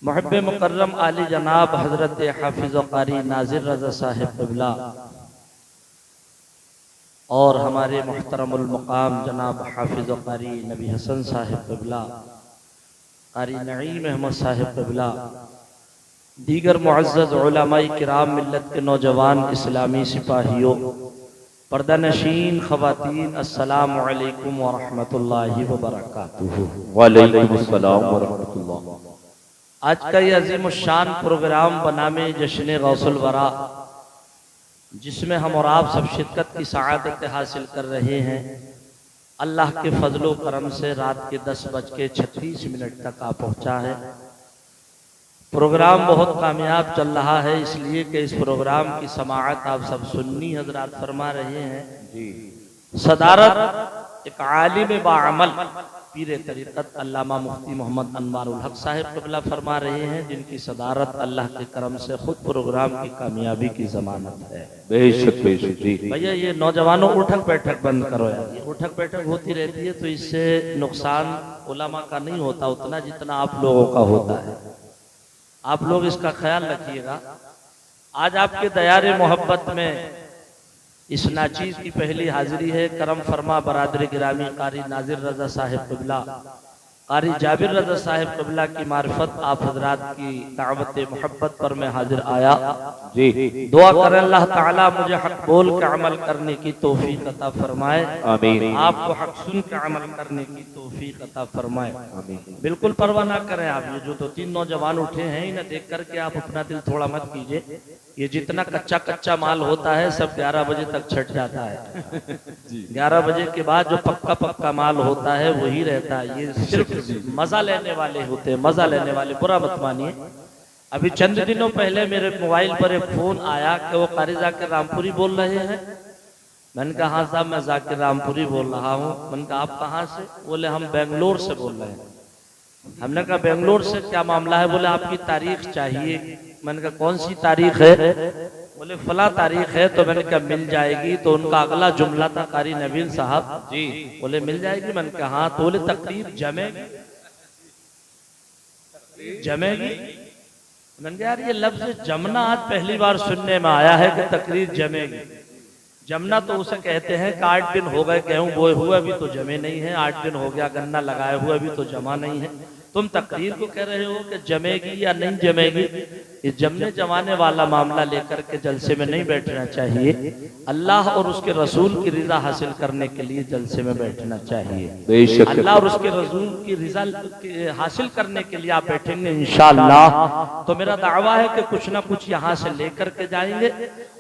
मुहब्बे मुकर्रम आली जनाब हजरत हाफिज कारी नाजिर रज़ा साहिब क़िबला और हमारे मुहतरमुल मकाम जनाब हाफिज कारी नबी हसन साहिब क़िबला, कारी नईम अहमद साहिब क़िबला, दीगर मुअज़्ज़ज़ उलमाए किराम, मिल्लत के नौजवान इस्लामी सिपाहियों, पर्दा नशीन ख़वातीन, अस्सलामु अलैकुम व रहमतुल्लाहि व बरकातुहू। वालेकुम अस्सलाम व रहमतुल्लाह। आज का ये अजीम शान प्रोग्राम बनामे जश्न गौसुल वरा, जिसमें हम और आप सब शिरकत की सआदत हासिल कर रहे हैं, अल्लाह के फजलो करम से रात के 10:36 तक आ पहुँचा है। प्रोग्राम बहुत कामयाब चल रहा है, इसलिए कि इस प्रोग्राम की समाअत आप सब सुन्नी हजरात फरमा रहे हैं जी। सदारत एक आलिम बाअमल पीर तरीक़त अल्लामा मुफ्ती मोहम्मद अनवारुल हक साहिब क़िबला फरमा रहे हैं, जिनकी सदारत अल्लाह के करम से खुद प्रोग्राम की कामयाबी की जमानत है। बेशक बेशक जी। भैया ये नौजवानों उठक बैठक बंद करो यार, ये उठक बैठक होती रहती है तो इससे नुकसान उलमा का नहीं होता उतना जितना आप लोगों का होता है। आप लोग इसका ख्याल रखिएगा। आज आपके दयारे मोहब्बत में इस नाचीज की पहली हाजिरी है। करम फरमा बरादरी गिरामी कारी नाजिर रज़ा साहिब क़िबला, कारी जाबिर रज़ा साहिब क़िबला की मार्फत आप हजरात की दावत मोहब्बत पर मैं हाजिर आया जी। दुआ करें अल्लाह ताला मुझे हक बोल के अमल करने की तौफीक अता फरमाए, आमीन। आपको हक सुन के अमल करने की तौफीक अता फरमाए, आमीन। बिल्कुल परवाह ना करें आप। ये जो 2-3 नौजवान उठे हैं इन्हें देख करके आप अपना दिल थोड़ा मत कीजिए। ये जितना कच्चा कच्चा माल होता है सब 11 बजे तक छट जाता है। 11 बजे के बाद जो पक्का पक्का माल होता है वही रहता है। ये सिर्फ मजा लेने वाले होते हैं, मजा लेने वाले, बुरा मत मानिए। अभी चंद दिनों पहले मेरे मोबाइल पर एक फोन आया कि वो कारी जाकिर रामपुरी बोल रहे हैं। मैंने कहा हाँ साहब, मैं जाकिर रामपुरी बोल रहा हूँ। मैंने कहा आप कहाँ से? बोले हम बेंगलोर से बोल रहे हैं। हमने कहा बेंगलोर से क्या मामला है? बोले आपकी तारीख चाहिए। मैंने कहा कौन सी तारीख है? बोले फला तारीख है। तो मैंने कहा मिल जाएगी। तो उनका अगला जुमला था कारी नबील साहब जी, बोले मिल जाएगी। मैंने कहा हाँ। तो बोले तकरीर जमेगी, जमेगी। मैंने कहा यार ये लफ्ज जमना आज पहली बार सुनने में आया है कि तकरीर जमेगी। जमना तो उसे कहते हैं कि 8 दिन हो गए गेहूं बोए हुए अभी तो जमे नहीं है, 8 दिन हो गया गन्ना लगाए हुए अभी तो जमा नहीं है। तुम तकरीर को कह रहे हो कि जमेगी या नहीं जमेगी। ये जमने जमाने वाला मामला लेकर के जलसे में नहीं बैठना चाहिए। अल्लाह और उसके रसूल की रिजा हासिल करने के लिए जलसे में बैठना चाहिए। अल्लाह और उसके रसूल की रिजा हासिल करने के लिए आप बैठेंगे इंशाअल्लाह। तो मेरा दावा है कि कुछ ना कुछ यहाँ से लेकर के जाएंगे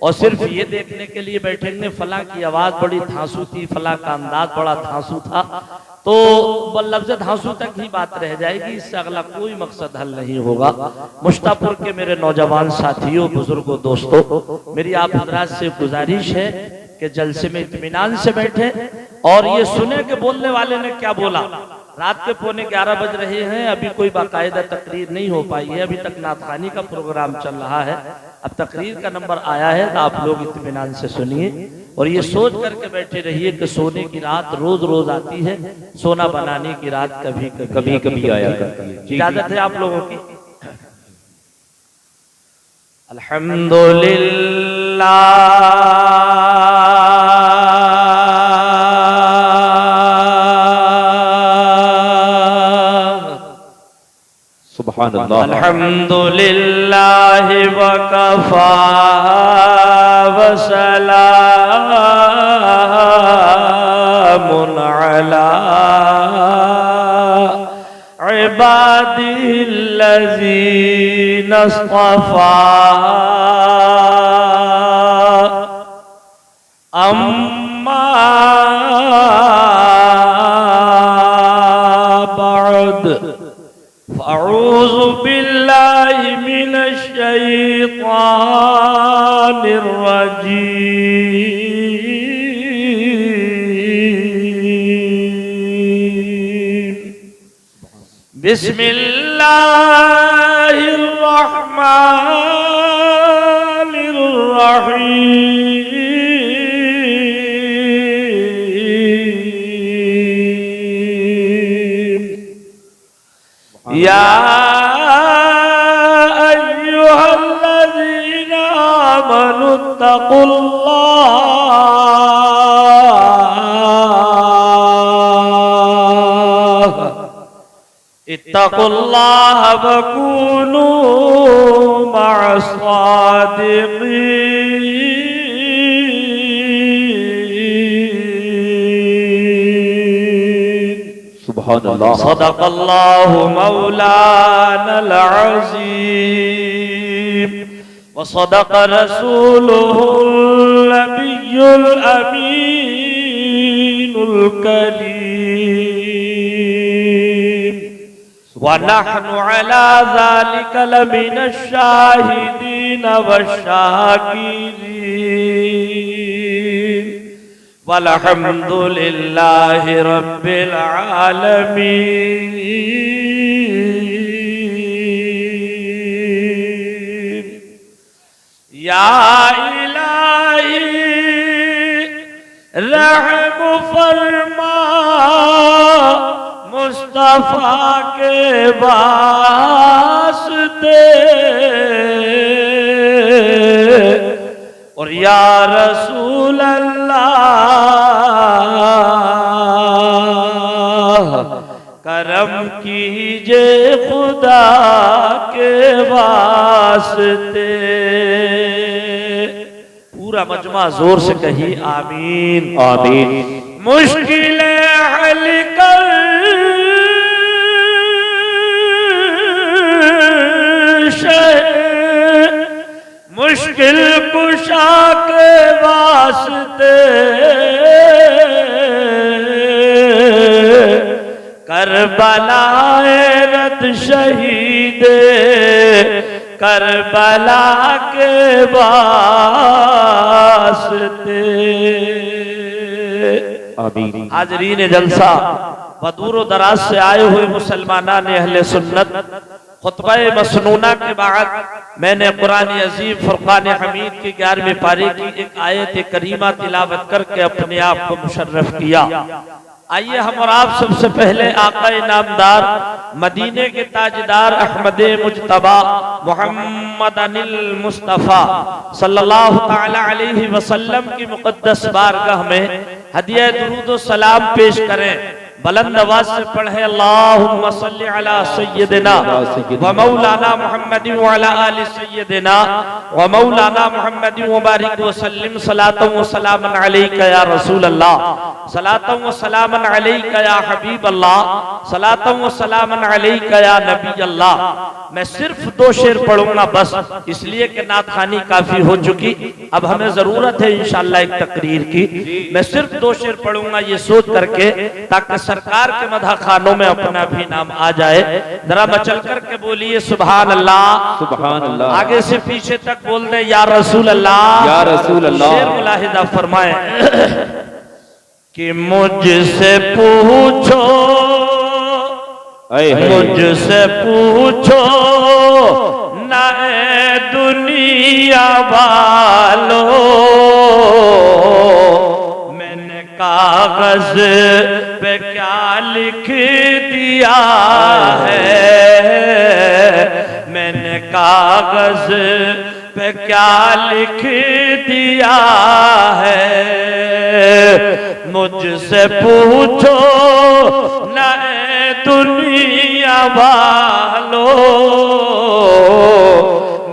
और सिर्फ ये देखने के लिए बैठेंगे फला की आवाज बड़ी धांसू थी, फला का अंदाज बड़ा धांसू था, तो लफ्ज़ धांसू तक ही बात रह जाएगी। इससे अगला कोई मकसद हल नहीं होगा। मुश्तापुर के मेरे नौजवान साथियों, बुजुर्गों, दोस्तों, मेरी आप हजरात से गुजारिश है कि जलसे में इत्मीनान से बैठे और ये सुने कि बोलने वाले ने क्या बोला। रात के 11:15 बज रहे हैं, अभी कोई बाकायदा तकरीर नहीं हो पाई है। अभी तक नाथखानी का प्रोग्राम चल रहा है। अब तकरीर का नंबर आया है तो आप लोग इत्मीनान से सुनिए और ये सोच करके बैठे रहिए कि सोने की रात रोज रोज आती है, सोना बनाने की रात कभी कभी आया करती है। इजाजत है आप लोगों की। अल्हम्दुलिल्लाह सुभानअल्लाह। अल्हम्दुलिल्लाह व कफा व सलामुन अला इबादिल्लज़ीना इस्तफ़ा। अम्मा बअद फ़अऊज़ु बिल्लाहि मिनश शैतानिर रजीम। बिस्मिल्लाहिर रहमानिर रहीम। या इत्तकुल्लाह वकूनू मअस्सादिक़ीन। सुभान अल्लाह। सदक़ल्लाहु मौलानल अज़ीम व सदक़ रसूलुहुल नबियुल अमीनुल करीम व नहनु अला ज़ालिका लमिनश शाहिदीन वश्शाकिरीन वल्हम्दुलिल्लाहि रब्बिल आलमीन। या इलाही रहम फरमा मुस्तफा के वास्ते और या रसूल अल्लाह करम कीजिए खुदा के वास्ते। पूरा मजमा जोर से कही आमीन आमीन। मुश्किलें हल कर मुश्किल कुशा के वास्ते करबलाए रत शहीदे करबला के वास्ते। आमीन। हाजरीन जलसा व दूर दराज से आए हुए मुसलमानान अहले सुन्नत, खुतबा मसनूना के बाद मैंने कुरान अजीम फुरकान हमीद की 11वीं पारी की एक आयत करीमा तिलावत करके अपने आप को मुशर्रफ किया। आइए हम और आप सबसे पहले आका नामदार मदीने के ताजदार अहमद मुजतबा मोहम्मद अनिल मुस्तफ़ा सल्लल्लाहु ताला अलैहि वसल्लम की मुक़द्दस बारगाह में हदिया दुरूद व सलाम पेश करें। बुलंद आवाज से पढ़े अल्लाहुम्मा सल्लि अला सय्यदिना व मौलाना मुहम्मदिन व अला आलि सय्यदिना व मौलाना मुहम्मदिन व बारिक व सल्लिम सलातन व सलामन अलैका या रसूल अल्लाह सलातन व सलामन अलैका या हबीब अल्लाह सलातन व सलामन अलैका या नबी अल्लाह। मैं सिर्फ 2 शेर पढ़ूंगा बस, इसलिए कि नात खानी काफी हो चुकी, अब हमें जरूरत है इंशाअल्लाह एक तकरीर की। मैं सिर्फ 2 शेर पढ़ूंगा ये सोच करके ताकि सरकार के मदह खानों में अपना भी नाम आ जाए। जरा मचल करके बोलिए सुभान अल्लाह, सुभान अल्लाह। आगे से पीछे तक बोल दे या रसूल अल्लाह, या रसूल अल्लाह। शेर मुलाहिदा फरमाए कि मुझसे पूछो मुझसे पूछो ना दुनिया वालों, मैंने कागज पे क्या लिख दिया है, मैंने कागज पे क्या लिख दिया है। मुझसे पूछो ना दुनिया वालों,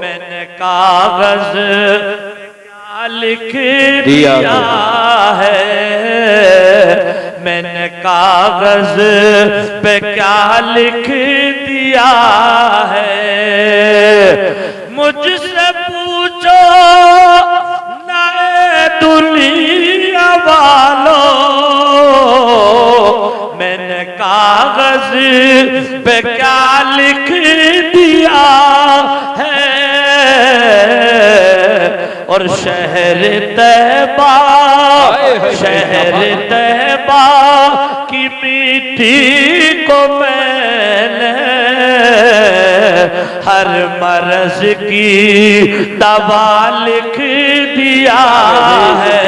मैंने कागज क्या लिख दिया है, मैंने कागज पे क्या लिख दिया है। मुझसे पूछो ना दुनिया वालों, मैंने कागज पे क्या लिख दिया है। और शहर तैबा की मिट्टी को मैंने हर मर्ज की दवा लिख दिया है।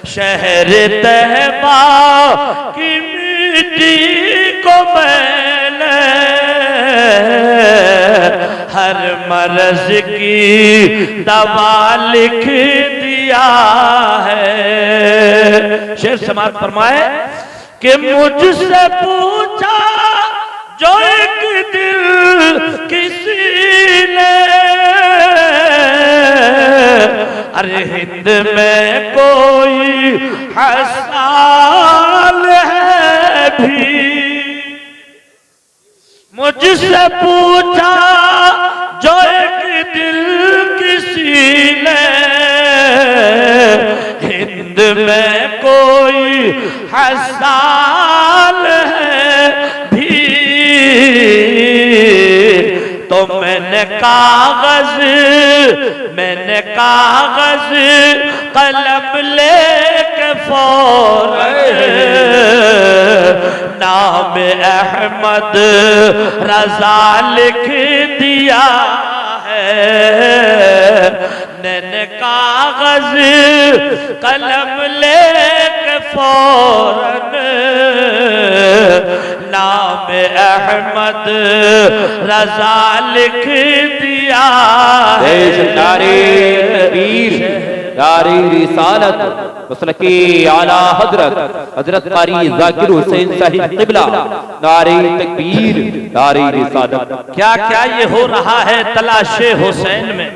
शहर तैबा की मिट्टी को मैंने हर मर्ज की दवा लिख दिया है। शेर समाज फरमाए कि मुझसे पूछा जो एक दिल किसी ने, अरे हिंद में कोई हसाल है भी। मुझसे पूछा जो एक दिल किसी ने, हिंद में कोई हसाल है भी। तो मैंने कागज कलम लेके फौरन नाम अहमद रजा लिख दिया है। मैंने कागज कलम लेके फौरन नाम अहमद रजा लिख दिया है। नारे रिसालत मसलके आला हजरत कारी जाकिर हुसैन साहिब क़िबला, नारे तकबीर, नारे रिसालत। क्या क्या ये हो रहा है तलाशे हुसैन में,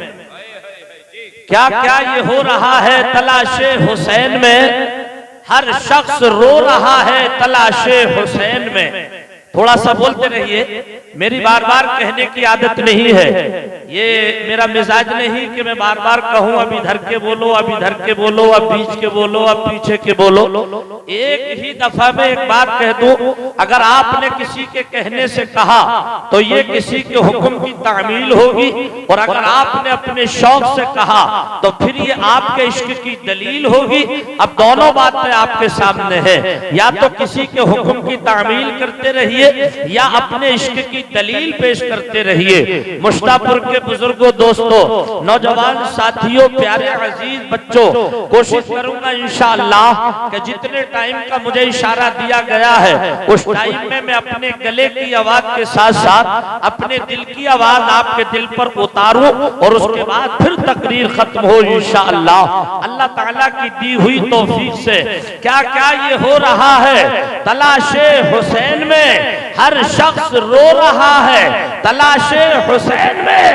क्या क्या ये हो रहा है तलाशे हुसैन में। हर शख्स रो रहा है तलाशे हुसैन में। थोड़ा सा बोलते रहिए, मेरी बार बार कहने की आदत नहीं है, ये मेरा मिजाज नहीं कि मैं बार बार कहूं अब इधर के बोलो, अब इधर के बोलो, अब बीच के बोलो, अब पीछे के बोलो। एक ही दफा में एक बात कह दूं, अगर आपने किसी के कहने से कहा तो ये किसी के हुक्म की तामील होगी, और अगर आपने अपने शौक से कहा तो फिर ये आपके इश्क की दलील होगी। अब दोनों बातें आपके सामने है, या तो किसी के हुक्म की तामील करते रहिए या अपने इश्क की दलील पेश करते रहिए। मुश्तापुर के बुजुर्गों, दोस्तों, नौजवान साथियों, प्यारे अजीज बच्चों, कोशिश करूंगा इंशाअल्लाह कि जितने टाइम का मुझे इशारा दिया गया है उस टाइम में मैं अपने गले की आवाज के साथ साथ अपने दिल की आवाज आपके दिल पर उतारूं, और उसके बाद फिर तकरीर खत्म हो इंशाअल्लाह। अल्लाह ताला की दी हुई तौफीक से क्या क्या ये हो रहा है तलाशे हुसैन में। हर शख्स रो रहा है तलाशे हुसैन में,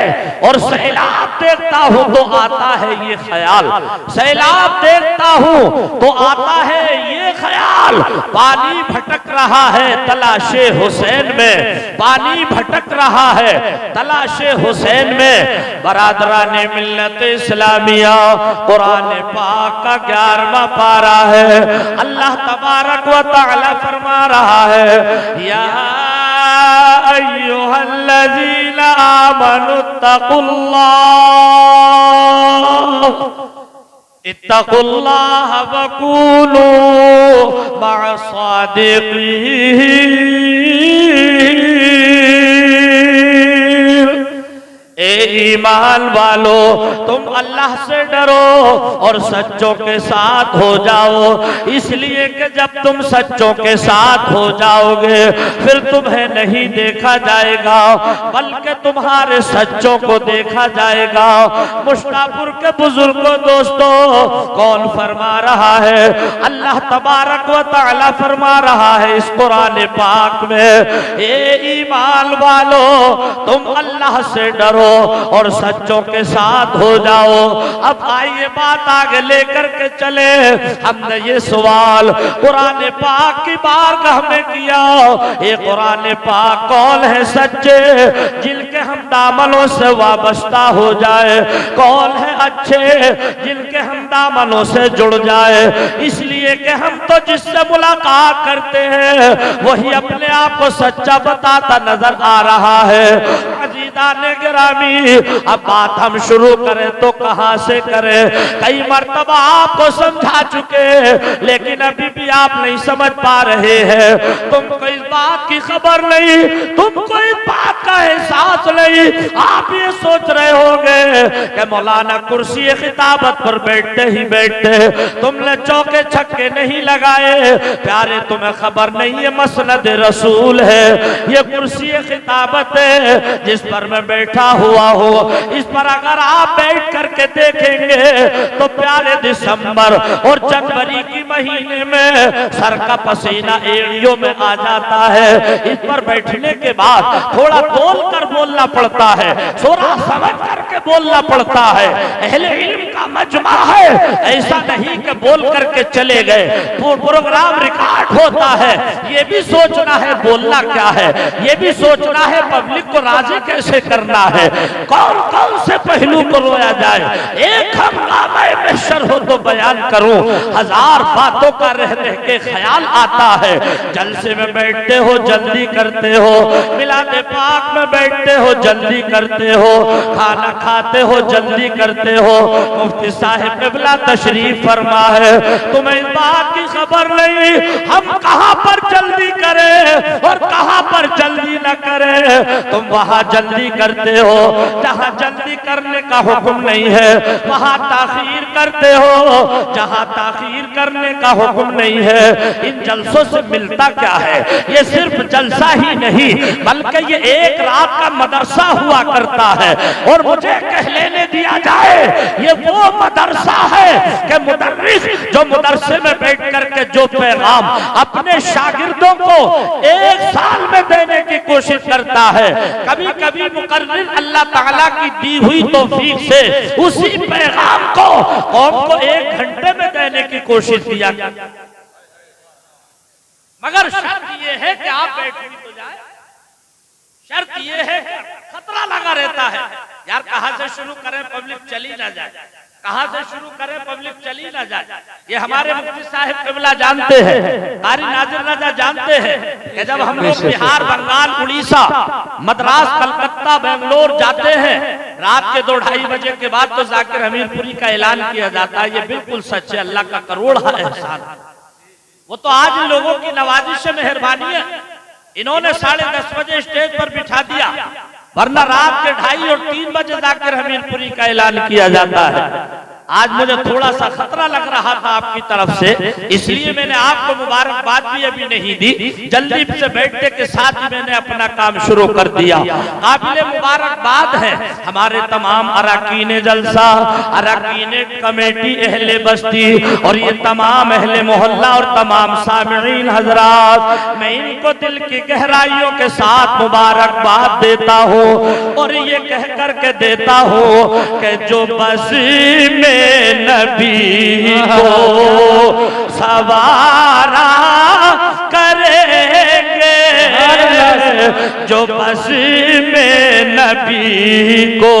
और सैलाब देखता हूं तो आता है ये ख्याल, सैलाब देखता हूं तो आता है ये ख्याल। पानी भटक रहा है तलाशे हुसैन में, पानी भटक रहा है तलाशे हुसैन में। बरादराने मिल्लत इस्लामिया, कुरान पाक का 11वां पारा है। अल्लाह तबारक व तआला फरमा रहा है, या अय्युहल्लज़ीना इत्तक़ुल्लाह वक़ूलू मअस-सादिक़ीन। ए ईमान वालो, तुम अल्लाह से डरो और सच्चों के साथ हो जाओ, इसलिए कि जब तुम सच्चों के साथ हो जाओगे फिर तुम्हें नहीं देखा जाएगा बल्कि तुम्हारे सच्चों को देखा जाएगा। मुश्तापुर के बुजुर्गों, दोस्तों, कौन फरमा रहा है? अल्लाह तबारक व तआला फरमा रहा है इस कुरान पाक में, ए ईमान वालो, तुम अल्लाह से डरो और सच्चों के साथ हो जाओ। अब आइए बात आगे लेकर के चले। हमने ये सवाल कुरान पाक की बारगाह में किया, ये कुरान पाक कौन है सच्चे जिनके हम दामनों से वाबस्ता हो जाए, कौन है अच्छे जिनके हम दामनों से जुड़ जाए। इसलिए कि हम तो जिससे मुलाकात करते हैं वही अपने आप को सच्चा बताता नजर आ रहा है। अजीज़ाने गिरामी, अब बात हम शुरू करें तो कहां से करें? कई मर्तबा आपको समझा चुके, लेकिन अभी भी आप नहीं समझ पा रहे हैं। तुमको इस बात की खबर नहीं, तुमको इस बात का एहसास नहीं गई। आप ये सोच रहे होंगे कि मौलाना कुर्सी खिताबत पर बैठते ही बैठते तुमने चौके छक्के नहीं लगाए। प्यारे तुम्हें खबर नहीं है मसनद रसूल है, ये कुर्सी खिताबत है जिस पर मैं बैठा हुआ हूँ। इस पर अगर आप बैठ करके देखेंगे तो प्यारे दिसंबर और जनवरी की महीने में सर का पसीना एड़ियों में आ जाता है। इस पर बैठने के बाद थोड़ा बोल कर बोलना पड़ता है, सोरा समझ करके बोलना पड़ता है। अहले इल्म का मजमा है, ऐसा नहीं कि बोल करके चले गए। प्रोग्राम रिकॉर्ड होता है, ये भी सोचना है बोलना क्या है, ये भी सोचना है पब्लिक को राजी कैसे करना है, कौन कौन से पहलू को रोया जाए। एक हंगामा महशर हो तो बयान करूं, हजार बातों का रह रह के ख्याल आता है। जलसे में बैठते हो जल्दी करते हो, मिलादे पाक में बैठते हो जल्दी करते हो, खाना खाते हो जल्दी करते हो। मुफ्ती साहिब क़िबला तशरीफ फरमा है, तुम्हें इस बात की खबर नहीं हम कहां पर जल्दी करें और कहां पर जल्दी न करें। तुम वहां जल्दी करते हो जहां जल्दी करने का हुक्म नहीं है, वहां ताखीर करते हो जहां ताखीर करने का हुक्म नहीं है। इन जलसों से मिलता क्या है? ये सिर्फ जलसा ही नहीं बल्कि ये एक रात का मदरसा हुआ करता है। और मुझे कह लेने दिया जाए ये वो मदरसा है कि मुदर्रिस जो मदरसे में बैठ करके जो पैगाम अपने शागिर्दों को एक साल में देने की कोशिश करता है, कभी कभी मुकर्रिर अल्लाह ताला की दी हुई तौफीक से उसी पैगाम को कौम को 1 घंटे में देने की कोशिश किया। मगर शर्त ये है कि आप बैठ भी तो जाए, शर्त ये है कि खतरा लगा रहता है। यार कहां से शुरू करें पब्लिक चली ना जाए, कहां से शुरू करें पब्लिक चली ना जाए। ये हमारे मुफ्ती साहिब क़िबला जानते हैं, कारी नाज़िर रज़ा जानते हैं कि जब हम लोग बिहार, बंगाल, उड़ीसा, मद्रास, कलकत्ता, बेंगलोर जाते हैं, रात के 2-2:30 बजे के बाद तो जाकिर हमीरपुरी का ऐलान किया जाता है। ये बिल्कुल सच है, अल्लाह का करोड़ा एहसान। वो तो आज इन लोगों की नवाजिश से मेहरबानी है, इन्होंने 10:30 बजे स्टेज पर बिठा दिया, वरना रात के 2:30 और 3 बजे जाकर हमीरपुरी का ऐलान किया जाता है। आज मुझे थोड़ा सा खतरा लग रहा था आपकी तरफ से, इसलिए मैंने आपको मुबारकबाद भी अभी नहीं दी, जल्दी से बैठने के साथ ही मैंने अपना काम शुरू कर दिया। काबिले मुबारकबाद है हमारे तमाम अरकान जलसा, अरकान कमेटी, अहले बस्ती और ये तमाम अहले मोहल्ला और तमाम सामिईन हजरात, मैं इनको दिल की गहराइयों के साथ मुबारकबाद देता हूँ और ये कह करके देता हूँ कि जो बस में नबी को सवारा करेंगे, जो बस में नबी को,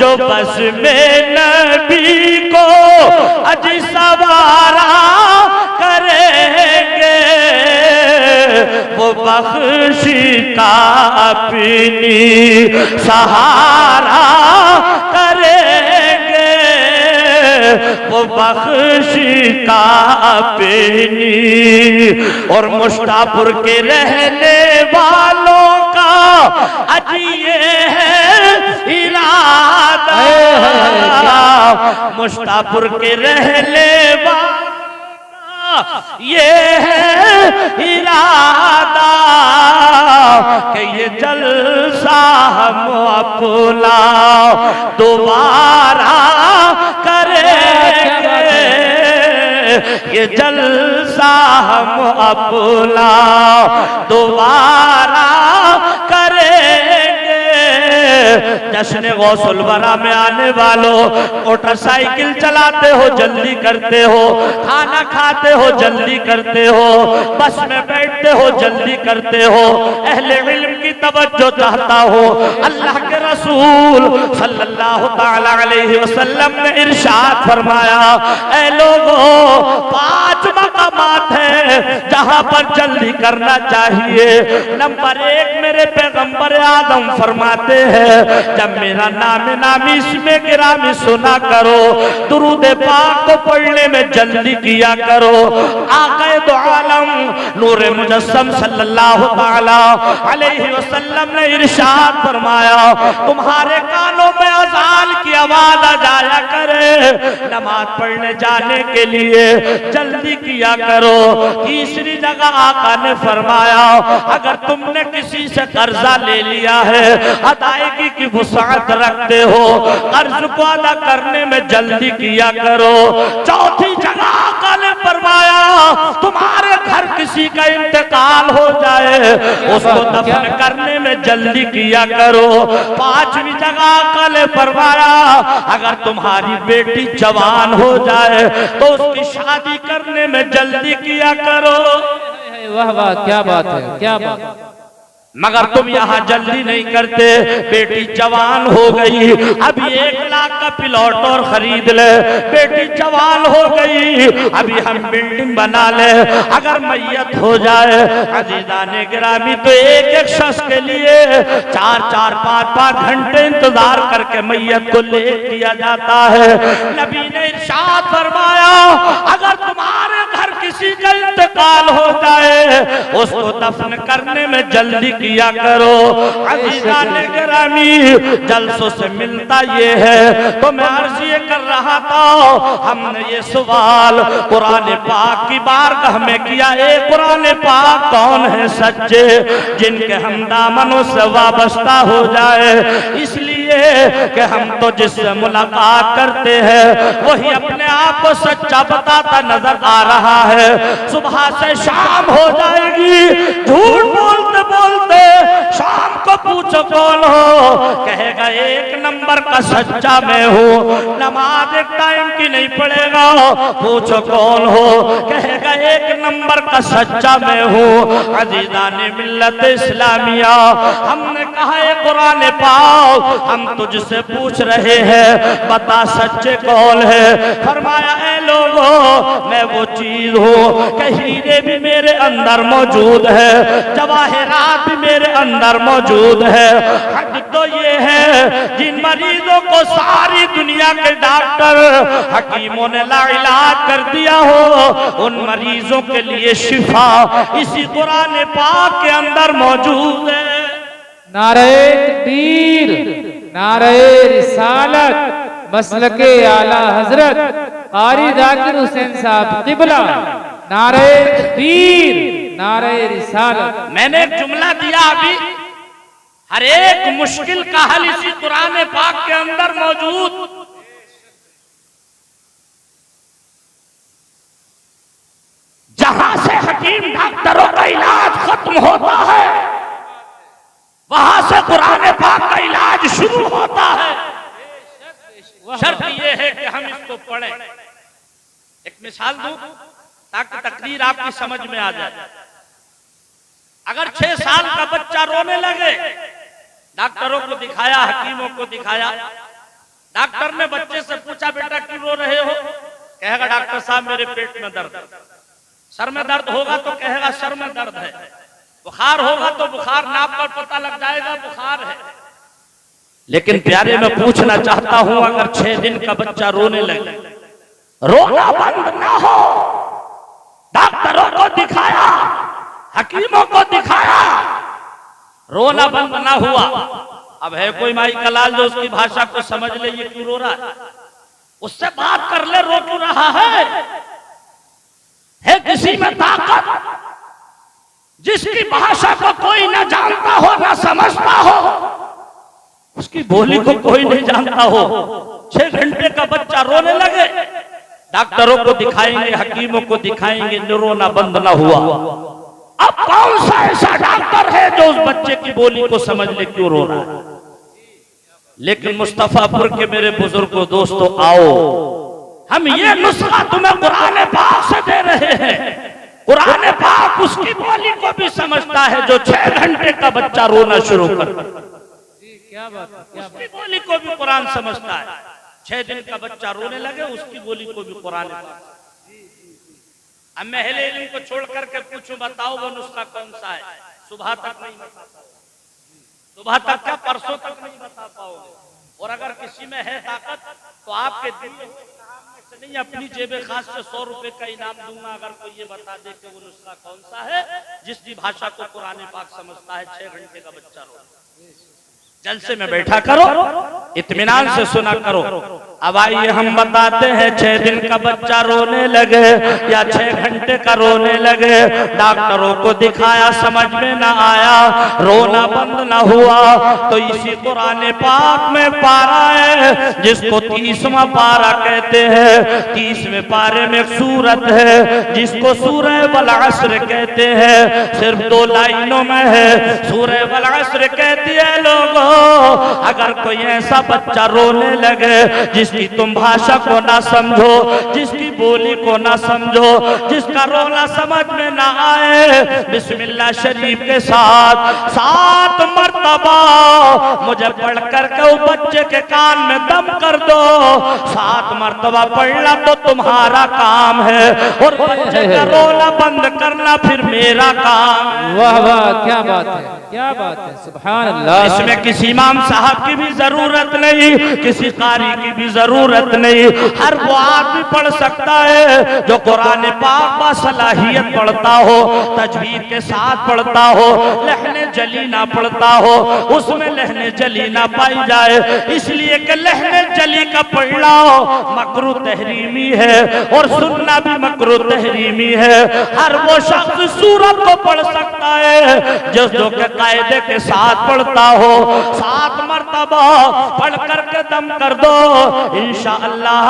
जो बस में नबी को अज सवारा करेंगे, वो बख्शिता अपनी सहारा करेंगे, वो बख्शिता अपनी। और मुश्तापुर के रहने वालों का अज ये है इरादा, मुश्तापुर के रहने वालों ये है इरादा कि ये जलसा हम अपना दोबारा करेंगे, ये जलसा हम अपना दोबारा करेंगे। जश्न गौसुल वरा में आने वालों, मोटरसाइकिल चलाते हो जल्दी करते हो, खाना खाते हो जल्दी करते हो, बस में बैठते हो जल्दी करते हो, अहले इल्म की तवज्जो चाहता हो। अल्लाह के रसूल सल्लल्लाहु ताला अलैहि वसल्लम ने इरशाद फरमाया, ऐ लोगों 5 मकामात हैं जहां पर जल्दी करना चाहिए। नंबर 1 मेरे पैगंबर आदम फरमाते हैं, जब मेरा नाम नामी इसमें गिरामी सुना करो, दुरूद पाक को पढ़ने में जल्दी किया करो। आक़ाए दो आलम नूरे मुजस्सम सल्लल्लाहु तआला अलैहि वसल्लम ने इरशाद फरमाया, तुम्हारे कानों में अज़ान की आवाज आ जाया करे, नमाज पढ़ने जाने के लिए जल्दी किया करो। तीसरी जगह आका ने फरमाया, अगर तुमने किसी से कर्जा ले लिया है, अदायगी की वुसाअत रखते हो, कर्ज को अदा करने में जल्दी किया करो। चौथी जगह आका ने फरमाया, तुम्हारे घर किसी का इंतकाल हो जाए, उसको दफन करने में जल्दी किया करो। पांचवी जगह आका ने फरमाया, अगर तुम्हारी बेटी जवान हो जाए तो उसकी शादी करने में जल्दी किया करो। वाह वाह, क्या बात है, क्या बात। मगर तुम यहाँ जल्दी नहीं करते। बेटी जवान हो गई, अभी 1 लाख का प्लॉट और खरीद ले। बेटी जवान हो गई, अभी हम बिल्डिंग बना ले। अगर मैयत हो जाए अजीज़ाने गिरामी, तो एक शख्स के लिए 4-4, 5-5 घंटे इंतजार करके मैयत को ले दिया जाता है। नबी ने इरशाद फरमाया, अगर तुम्हारे घर किसी का इंतकाल हो जाए, उसको दफन करने में जल्दी किया करो। अज़ीज़ाने गिरामी, जलसों से मिलता ये है तो मैं अर्ज़ ये कर रहा था, हमने ये सवाल कुरान पाक की बारगाह में किया, कुरान पाक कौन है सच्चे जिनके हम दामनों से वाबस्ता हो जाए। इसलिए कि हम तो जिससे मुलाकात करते हैं वही अपने आप को सच्चा बताता नजर आ रहा है। सुबह से शाम हो जाएगी, झूठ बोलते बोलते शाम को पूछो कौन हो, कहेगा 1 नंबर का सच्चा मैं हूँ। नमाज एक टाइम की नहीं पढ़ेगा, पूछो कौन हो, कहेगा 1 नंबर का सच्चा मैं हूँ। अज़ीज़ाने मिल्लत इस्लामिया, हमने कहा है कुरान पाक हम तुझसे पूछ रहे हैं, बता सच्चे कौन है। फरमाया, ऐ लोगों, मैं वो चीज हूँ कि हीरे भी मेरे अंदर मौजूद है, जवाहरात भी मेरे अंदर मौजूद है। हद तो ये है, जिन मरीजों को सारी दुनिया के डॉक्टर हकीमों ने लाइलाज कर दिया हो, उन मरीजों के लिए शिफा इसी कुरान पाक के अंदर मौजूद है। नारे तकबीर, नारे रिसालत, मसलके आला हजरत कारी जाकिर हुसैन साहब क़िबला, नारे तकबीर, नारे रिसालत। मैंने एक जुमला दिया अभी, हर एक मुश्किल का हल इसी कुरान पाक के अंदर मौजूद। जहां से हकीम डॉक्टरों का इलाज खत्म होता है, वहां से कुरान पाक का इलाज शुरू होता है। शर्त यह है कि हम इसको पढ़ें। एक मिसाल दूं ताकि तकरीर आपकी समझ में आ जाए। अगर 6 साल का बच्चा रोने लगे, डॉक्टरों को दिखाया, हकीमों को दिखाया, डॉक्टर ने बच्चे से पूछा, बेटा क्यों रो रहे हो? कहेगा डॉक्टर साहब मेरे पेट में दर्द है। सर में दर्द होगा तो कहेगा सर में दर्द है। बुखार होगा तो बुखार नाप कर पता लग जाएगा बुखार है। लेकिन प्यारे मैं पूछना चाहता हूं, अगर 6 दिन का बच्चा रोने लगे, रोना बंद ना हो, डॉक्टरों को दिखाया, हकीमों को दिखाया, रोना बंद ना हुआ, अब है कोई माई का लाल जो उसकी भाषा को समझ ले, ये क्यों रो रहा है, उससे बात कर ले, रो क्यों रहा है किसी में ताकत जिसकी भाषा को कोई ना जानता हो ना समझता हो, उसकी बोली को कोई नहीं जानता हो। 6 घंटे का बच्चा रोने लगे, डॉक्टरों को दिखाएंगे, हकीमों को दिखाएंगे, रोना बंद ना हुआ। अब कौन सा ऐसा डॉक्टर है जो उस बच्चे की बोली को समझ ले क्यों रो रहा है? लेकिन मुस्तफापुर के मेरे बुजुर्गों, दोस्तों, आओ हम ये नुस्खा तुम्हें कुरान पाक से दे रहे हैं। कुरान पाक उसकी बोली को भी समझता है जो 6 घंटे का बच्चा रोना शुरू कर, क्या बात है, उसकी बोली को भी कुरान समझता है। 6 दिन का बच्चा रोने लगे, उसकी बोली को भी कुरान। अब मैं अहले इल्म को छोड़ करके पूछूं बताओ वो नुस्खा कौन सा है, सुबह तक नहीं बता पाओगे, सुबह तक क्या परसों तक नहीं बता पाओगे। और अगर किसी में है ताकत तो आपके दिल से नहीं अपनी जेबे खास से 100 रुपए का इनाम दूंगा अगर कोई ये बता दे कि वो नुस्खा कौन सा है जिसकी भाषा को कुरान पाक समझता है। 6 घंटे का बच्चा रो जलसे में बैठा करो, इत्मीनान से सुना करो। अब आइए हम बताते हैं 6 दिन का बच्चा रोने लगे या 6 घंटे का रोने लगे, डॉक्टरों को दिखाया समझ में ना आया, रोना बंद ना हुआ, तो इसी कुरान पाक में पारा है जिसको 30वां पारा कहते हैं। 30वें पारे में एक सूरत है जिसको सूरह वल अस्र कहते हैं, सिर्फ 2 लाइनों में है। सूरह वल अस्र कहती है लोगों अगर कोई ऐसा बच्चा रोने लगे जिसकी तुम भाषा को ना समझो, जिसकी बोली को ना समझो, जिसका रोना समझ में ना आए, बिस्मिल्लाह शरीफ के साथ 7 मर्तबा मुझे पढ़ करके उस बच्चे के कान में दम कर दो। 7 मर्तबा पढ़ना तो तुम्हारा काम है और बच्चे का रोना बंद करना फिर मेरा काम है। वाह वाह, क्या बात है, क्या बात है, सुभान अल्लाह। इसमें किसी इमाम साहब की भी जरूरत नहीं, किसी कारी की भी जरूरत नहीं, हर वो आदमी पढ़ सकता है जो कुरान पाक बा सलाहियत पढ़ता हो, तजवीद के साथ पढ़ता हो, लहने जली ना पढ़ता हो, उसमें लहने जली ना पाई जाए, इसलिए कि लहने जली का पढ़ना मकरू तहरीमी है और सुनना भी मकरू तहरीमी है। हर वो शख्स सूरत को पढ़ सकता है जो के कायदे के साथ पढ़ता हो। 7 मर्तबा पढ़ करके दम कर दो, इंशाअल्लाह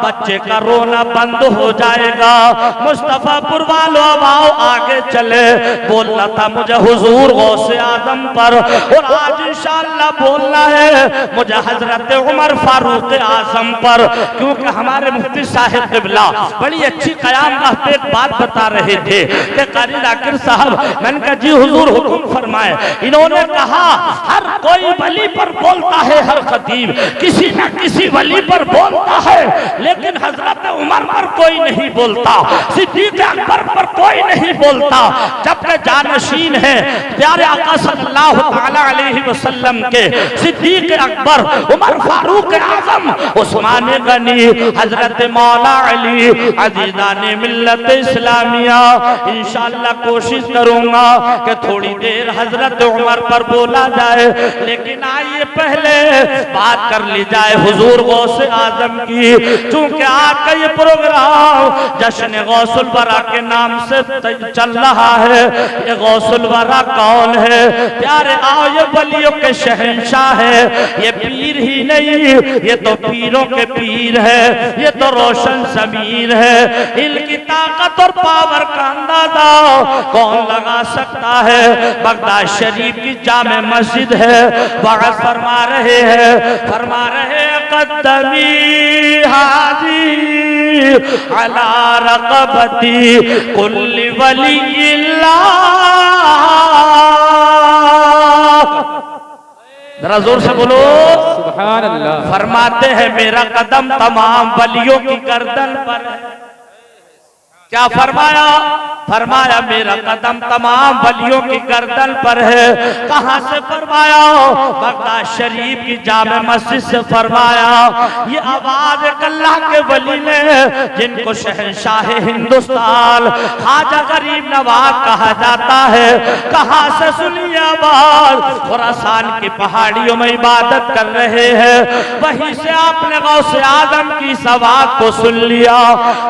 बच्चे का रोना बंद हो जाएगा। मुस्तफापुर वालों अब आओ आगे चले। बोलना था मुझे हुजूर गौसे आजम पर और आज इंशाअल्लाह बोलना है मुझे हजरत उमर फारूक आजम पर, क्योंकि हमारे मुफ्ती साहिब क़िबला बड़ी अच्छी क़यामगाह पे एक बात बता रहे थे कि कारी जाकिर साहब, मैंने कहा जी हुजूर हुक्म फरमाए। इन्होंने कहा हर कोई वली पर बोलता है, हर खतीब किसी न किसी वली पर बोलता है, लेकिन हजरत उमर पर कोई नहीं बोलता, सिद्दीक अकबर पर कोई नहीं बोलता, जबकि जानशीन है प्यारे आका सल्लल्लाहु अलैहि वसल्लम के सिद्दीक अकबर, उमर फारूक आजम, उस्मान गनी, हजरत मौला अली, अजीज़ाने मिल्लत इस्लामिया। इंशाअल्लाह कोशिश करूंगा कि थोड़ी देर हजरत उमर पर बोला जाए, लेकिन आइए पहले बात कर ली जाए हुजूर गौसे आजम की। चूंकि आज का ये प्रोग्राम जश्न गौसुल वरा के नाम से चल रहा है। ये गौसुल वरा कौन है? प्यारे आओ, ये वलियों के शहंशाह है। ये पीर ही नहीं, ये तो पीरों के पीर है, ये तो रोशन ज़मीर है। इनकी ताकत और पावर का अंदाजा कौन लगा सकता है? बगदाद शरीफ की जामे मस्जिद है, वक़्त फरमा रहे कदमी हाजी अला रक़बती कुल्ली वलिय्यिल्लाह। जरा जोर से बोलो सुभान अल्लाह। फरमाते हैं मेरा कदम तमाम वलियों की गर्दन पर है। क्या फरमाया? फरमाया मेरा कदम तमाम वलियों की गर्दन पर है। कहां से फरमाया? बगदाद शरीफ की जामे मस्जिद से फरमाया। ये आवाज एक अल्लाह के वली ने, जिनको शहंशाह हिंदुस्तान ख्वाजा गरीब नवाज कहा जाता है, कहां से सुनी आवाज? खुरासान की पहाड़ियों में इबादत कर रहे हैं, वहीं से आपने गौसे आजम की सवात को सुन लिया।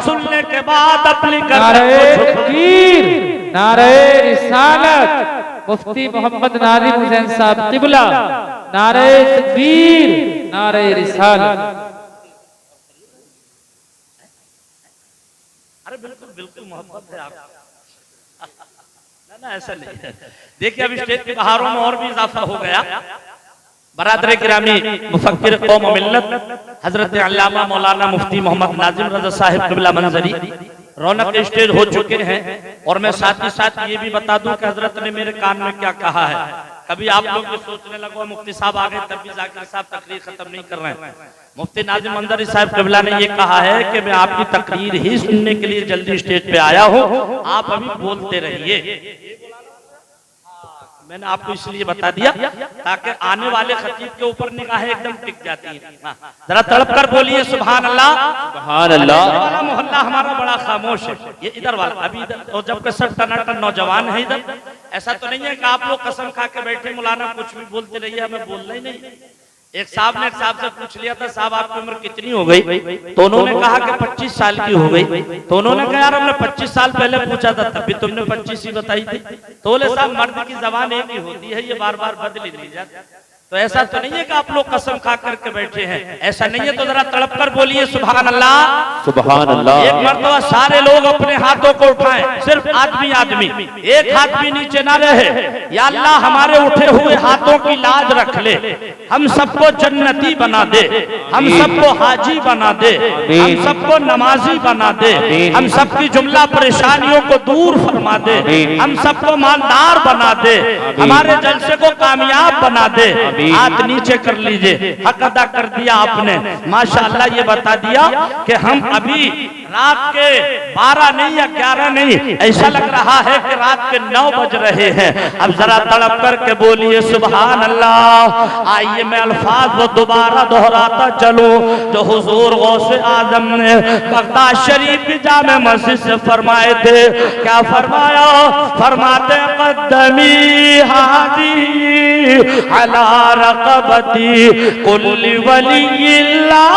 सुनने के बाद अपनी नारे तकबीर, नारे रिसालत, मुफ्ती मोहम्मद नादिम हुसैन साहब क़िबला, नारे तकबीर, नारे रिसालत। अरे बिल्कुल बिल्कुल मोहब्बत है आप ना, ऐसा नहीं है। देखिए अब स्टेज के बहारों में और भी इजाफा हो गया। बरादरे गिरामी मुफक्किर कौम व मिल्लत हजरत अल्लामा मौलाना मुफ्ती मोहम्मद नाजिम रज़ा साहिब क़िबला मंजरी रौनक स्टेज हो चुके हैं। और मैं साथ ही साथ ये भी बता दूं कि हजरत ने मेरे कान में क्या कहा है। अभी आप लोग भी सोचने लगो मुफ्ती साहब आ गए तब भी जाकिर साहब तकरीर खत्म नहीं कर रहे हैं। मुफ्ती नाजिम अंदरी साहब क़िबला ने ये कहा है कि मैं आपकी तकरीर ही सुनने के लिए जल्दी स्टेज पे आया हूँ, आप अभी बोलते रहिए। मैंने आपको इसलिए बता दिया ताकि आने वाले खतीब के ऊपर निगाहें एकदम टिक जाती हैं। जरा तड़प कर बोलिए सुभान अल्लाह। सुभान अल्लाह। इधर वाला मोहल्ला हमारा बड़ा खामोश है, ये इधर वाला अभी इधर, और जबकि सब टनाटन नौजवान है इधर। ऐसा तो नहीं है कि आप लोग कसम खा के बैठे मौलाना कुछ भी बोलते रहिए, हमें बोलना ही नहीं। एक साहब ने एक साहब से पूछ लिया था, साहब आपकी उम्र कितनी हो गई? तो उन्होंने कहा कि 25 साल की हो गई। तो उन्होंने कहा यार हमने 25 साल पहले पूछा था तभी तुमने 25 ही बताई थी। तो बोले साहब मर्द की जबान एक ही होती है, ये बार बार बदली नहीं जाती। तो ऐसा तो नहीं है कि आप लोग कसम खा करके बैठे हैं, ऐसा नहीं है। तो जरा तड़प कर बोलिए सुभान अल्लाह। सुभान अल्लाह। एक मर्तबा सारे लोग अपने हाथों को उठाएं, सिर्फ आदमी आदमी, एक हाथ भी नीचे ना रहे। या अल्लाह हमारे उठे हुए हाथों की लाज रख ले, हम सबको जन्नती बना दे, हम सबको हाजी बना दे, हम सबको नमाजी बना दे, हम सबकी जुमला परेशानियों को दूर फरमा दे, हम सबको मालदार बना दे, हमारे जलसे को कामयाब बना दे। हाथ नीचे कर लीजिए, हक अदा कर दिया आपने माशाअल्लाह। ये बता दिया कि हम अभी रात के 12 नहीं या 11 नहीं, ऐसा लग रहा है कि रात के 9 बज रहे हैं। अब जरा तड़प करके बोलिए सुभान अल्लाह। आइए मैं अल्फाज वो दोबारा दोहराता चलूं जो हुजूर गौसे आजम ने बगदाद शरीफ की जामे मस्जिद से फरमाए थे। क्या फरमाया? फरमाते कद्दमी हादी अला रक़बती कुल्ली वलील्लाह।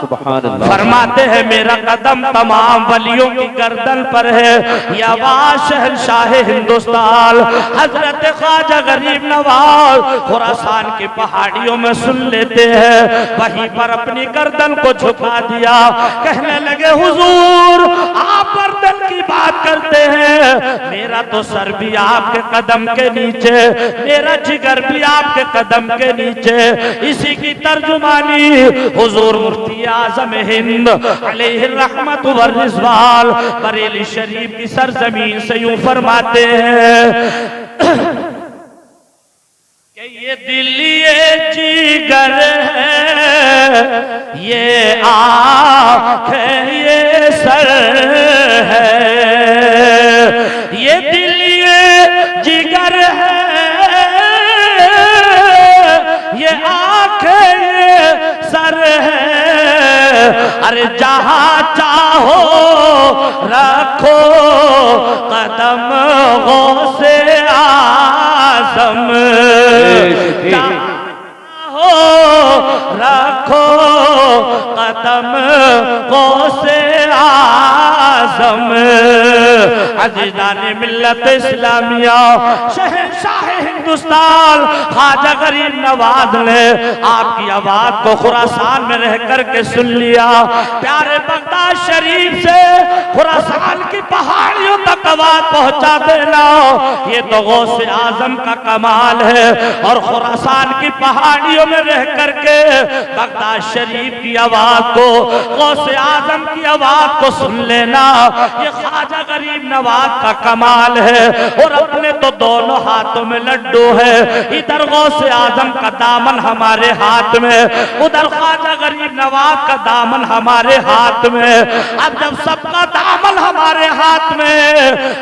फरमाते हैं मेरा कदम तमाम वलियों की गर्दन पर है। ये आवाज शहंशाह हिंदुस्तान हजरत ख्वाजा गरीब नवाज खुरासान की पहाड़ियों में सुन लेते हैं। वहीं पर अपनी गर्दन को झुका दिया, कहने लगे हुजूर आप गर्दन की बात करते हैं, मेरा तो सर भी आपके कदम के नीचे, मेरा जिगर भी आपके कदम के नीचे। इसी की तर्जुमानी हुजूर मुफ्ती आज़म हिंद अलैहि रहमत व रिज़वान बरेली शरीफ की सरजमीन से यूं फरमाते हैं कि ये दिल ये जिगर है, ये आँख ये सर है, ये दिल ये जिगर है, ये आँख ये सर है। अरे जहाँ चाहो रखो कदम गौसे आज़म, चाहो रखो कदम गौसे आज़म। अज़ीज़ाने मिल्लत इस्लामिया शहंशाह हिंदुस्तान ख्वाजा गरीब नवाज ने आपकी आवाज को खुरासान में रह करके सुन लिया। प्यारे बगदाद शरीफ से खुरासान की पहाड़ियों तक आवाज पहुंचा देना, ये तो गौसे आजम का कमाल है। और खुरासान की पहाड़ियों में रह करके बगदाद शरीफ की आवाज को, गौसे आजम की आवाज को सुन लेना, ये ख्वाजा गरीब नवाज का कमाल है। और अपने तो दोनों हाथों में लड्डू है, इधर गौसे आजम का दामन हमारे हाथ में, उधर ख्वाजा गरीब नवाज का दामन हमारे हाथ में। अब जब सबका दामन हमारे हाथ में